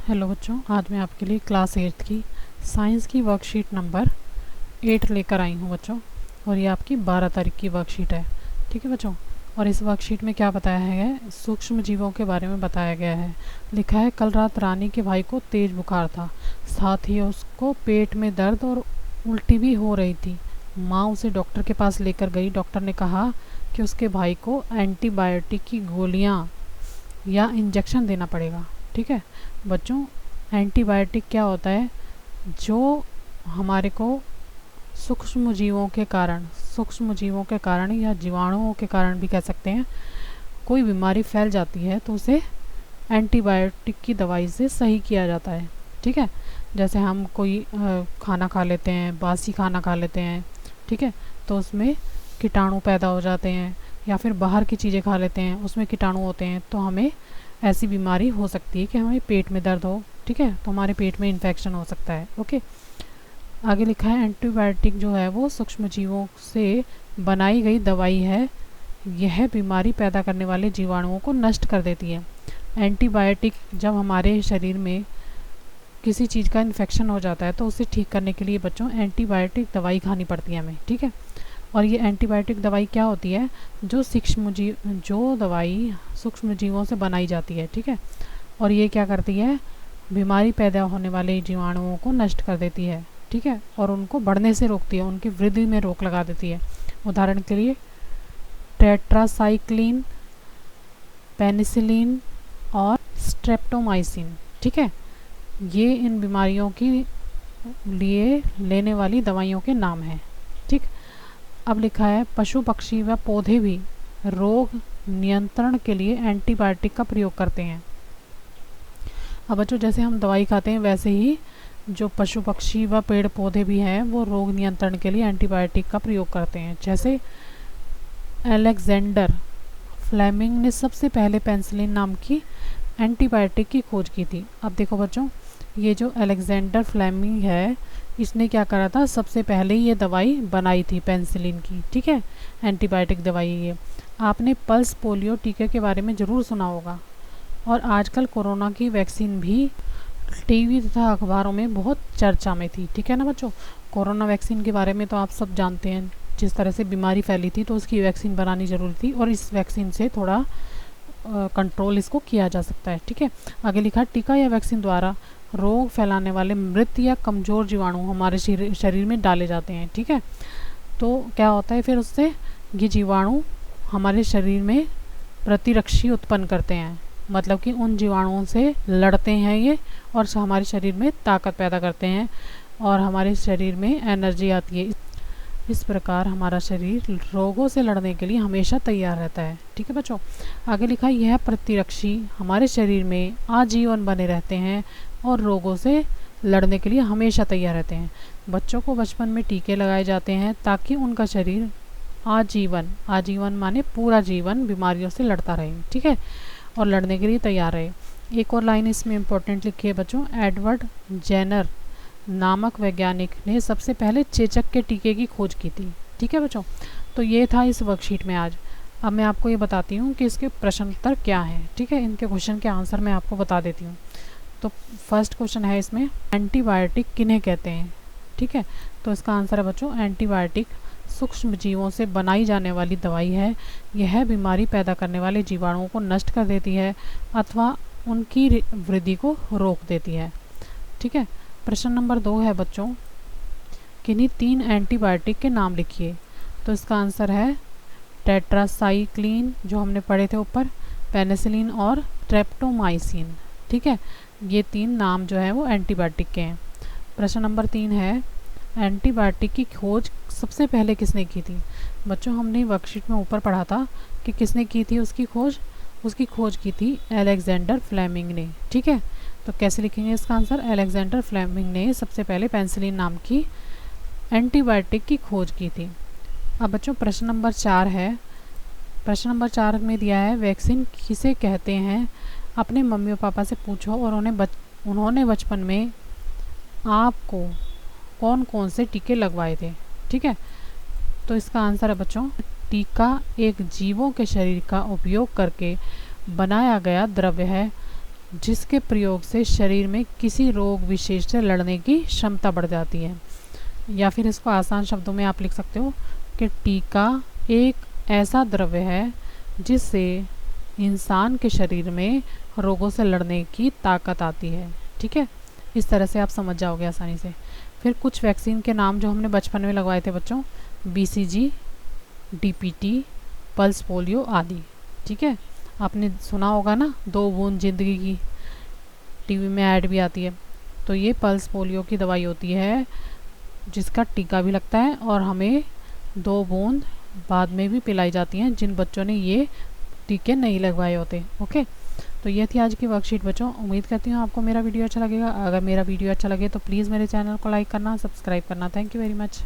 Hello बच्चों, आज मैं आपके लिए क्लास 8 की साइंस की वर्कशीट नंबर 8 लेकर आई हूँ बच्चों। और ये आपकी 12 तारीख की वर्कशीट है। ठीक है बच्चों। और इस वर्कशीट में क्या बताया है, सूक्ष्म जीवों के बारे में बताया गया है। लिखा है, कल रात रानी के भाई को तेज बुखार था, साथ ही उसको पेट में दर्द और उल्टी भी हो रही थी। माँ उसे डॉक्टर के पास लेकर गई। डॉक्टर ने कहा कि उसके भाई को एंटीबायोटिक की गोलियाँ या इंजेक्शन देना पड़ेगा। ठीक है बच्चों, एंटीबायोटिक क्या होता है, जो हमारे को सूक्ष्म जीवों के कारण या जीवाणुओं के कारण भी कह सकते हैं, कोई बीमारी फैल जाती है तो उसे एंटीबायोटिक की दवाई से सही किया जाता है। ठीक है, जैसे हम कोई खाना खा लेते हैं, बासी खाना खा लेते हैं, ठीक है, तो उसमें कीटाणु पैदा हो जाते हैं, या फिर बाहर की चीज़ें खा लेते हैं उसमें कीटाणु होते हैं, तो हमें ऐसी बीमारी हो सकती है कि हमें पेट में दर्द हो। ठीक है, तो हमारे पेट में इन्फेक्शन हो सकता है। ओके, आगे लिखा है, एंटीबायोटिक जो है वो सूक्ष्म जीवों से बनाई गई दवाई है। यह बीमारी पैदा करने वाले जीवाणुओं को नष्ट कर देती है। एंटीबायोटिक जब हमारे शरीर में किसी चीज़ का इन्फेक्शन हो जाता है तो उसे ठीक करने के लिए बच्चों एंटीबायोटिक दवाई खानी पड़ती है हमें। ठीक है, और ये एंटीबायोटिक दवाई क्या होती है, जो दवाई सूक्ष्म जीवों से बनाई जाती है। ठीक है, और ये क्या करती है, बीमारी पैदा होने वाले जीवाणुओं को नष्ट कर देती है। ठीक है, और उनको बढ़ने से रोकती है, उनकी वृद्धि में रोक लगा देती है। उदाहरण के लिए टेट्रासाइक्लिन, पेनिसिलिन और स्ट्रेप्टोमाइसिन। ठीक है, ये इन बीमारियों के लिए लेने वाली दवाइयों के नाम हैं। ठीक, अब लिखा है, पशु पक्षी व पौधे भी रोग नियंत्रण के लिए एंटीबायोटिक का प्रयोग करते हैं। अब बच्चों, जैसे हम दवाई खाते हैं वैसे ही जो पशु पक्षी व पेड़ पौधे भी हैं वो रोग नियंत्रण के लिए एंटीबायोटिक का प्रयोग करते हैं। जैसे अलेक्जेंडर फ्लेमिंग ने सबसे पहले पेनिसिलिन नाम की एंटीबायोटिक की खोज की थी। अब देखो बच्चों, ये जो अलेक्जेंडर फ्लेमिंग है, इसने क्या करा था, सबसे पहले ये दवाई बनाई थी पेनिसिलिन की। ठीक है, एंटीबायोटिक दवाई ये आपने पल्स पोलियो टीके के बारे में ज़रूर सुना होगा। और आजकल कोरोना की वैक्सीन भी टीवी तथा अखबारों में बहुत चर्चा में थी। ठीक है ना बच्चों, कोरोना वैक्सीन के बारे में तो आप सब जानते हैं, जिस तरह से बीमारी फैली थी तो उसकी वैक्सीन बनानी ज़रूरी थी, और इस वैक्सीन से थोड़ा कंट्रोल इसको किया जा सकता है। ठीक है, आगे लिखा, टीका या वैक्सीन द्वारा रोग फैलाने वाले मृत या कमज़ोर जीवाणु हमारे शरीर में डाले जाते हैं। ठीक है, तो क्या होता है फिर उससे, ये जीवाणु हमारे शरीर में प्रतिरक्षी उत्पन्न करते हैं, मतलब कि उन जीवाणुओं से लड़ते हैं ये, और हमारे शरीर में ताकत पैदा करते हैं और हमारे शरीर में एनर्जी आती है। इस प्रकार हमारा शरीर रोगों से लड़ने के लिए हमेशा तैयार रहता है। ठीक है बच्चों, आगे लिखा, यह प्रतिरक्षी हमारे शरीर में आजीवन बने रहते हैं और रोगों से लड़ने के लिए हमेशा तैयार रहते हैं। बच्चों को बचपन में टीके लगाए जाते हैं ताकि उनका शरीर आजीवन माने पूरा जीवन बीमारियों से लड़ता रहे। ठीक है, और लड़ने के लिए तैयार रहे। एक और लाइन इसमें इम्पोर्टेंट लिखी है बच्चों, एडवर्ड जेनर नामक वैज्ञानिक ने सबसे पहले चेचक के टीके की खोज की थी। ठीक है बच्चों, तो ये था इस वर्कशीट में आज। अब मैं आपको ये बताती हूँ कि इसके प्रश्न उत्तर क्या हैं। ठीक है, इनके क्वेश्चन के आंसर मैं आपको बता देती हूँ। तो फर्स्ट क्वेश्चन है इसमें, एंटीबायोटिक किन्हें कहते हैं। ठीक है, तो इसका आंसर है बच्चों, एंटीबायोटिक सूक्ष्म जीवों से बनाई जाने वाली दवाई है। यह बीमारी पैदा करने वाले जीवाणुओं को नष्ट कर देती है अथवा उनकी वृद्धि को रोक देती है। ठीक है, प्रश्न नंबर 2 है बच्चों, किन्हीं 3 एंटीबायोटिक के नाम लिखिए। तो इसका आंसर है टेट्रासाइक्लिन, जो हमने पढ़े थे ऊपर, पेनिसिलिन और स्ट्रेप्टोमाइसिन। ठीक है, ये 3 नाम जो है वो एंटीबायोटिक के हैं। प्रश्न नंबर 3 है, एंटीबायोटिक की खोज सबसे पहले किसने की थी। बच्चों, हमने वर्कशीट में ऊपर पढ़ा था कि किसने की थी उसकी खोज की थी अलेक्जेंडर फ्लेमिंग ने। ठीक है, तो कैसे लिखेंगे इसका आंसर, अलेक्जेंडर फ्लेमिंग ने सबसे पहले पेनिसिलिन नाम की एंटीबायोटिक की खोज की थी। अब बच्चों प्रश्न नंबर 4 है। प्रश्न नंबर 4 में दिया है, वैक्सीन किसे कहते हैं, अपने मम्मी और पापा से पूछो और उन्होंने बचपन में आपको कौन कौन से टीके लगवाए थे। ठीक है, तो इसका आंसर है बच्चों, टीका एक जीवों के शरीर का उपयोग करके बनाया गया द्रव्य है जिसके प्रयोग से शरीर में किसी रोग विशेष से लड़ने की क्षमता बढ़ जाती है। या फिर इसको आसान शब्दों में आप लिख सकते हो कि टीका एक ऐसा द्रव्य है जिससे इंसान के शरीर में रोगों से लड़ने की ताकत आती है। ठीक है, इस तरह से आप समझ जाओगे आसानी से। फिर कुछ वैक्सीन के नाम जो हमने बचपन में लगवाए थे बच्चों, BCG, DPT, पल्स पोलियो आदि। ठीक है, आपने सुना होगा ना, 2 बूंद जिंदगी की, टीवी में ऐड भी आती है। तो ये पल्स पोलियो की दवाई होती है जिसका टीका भी लगता है और हमें 2 बूंद बाद में भी पिलाई जाती हैं जिन बच्चों ने ये टीके नहीं लगवाए होते। ओके, तो ये थी आज की वर्कशीट बच्चों। उम्मीद करती हूँ आपको मेरा वीडियो अच्छा लगेगा। अगर मेरा वीडियो अच्छा लगे तो प्लीज़ मेरे चैनल को लाइक करना, सब्सक्राइब करना। Thank you very much.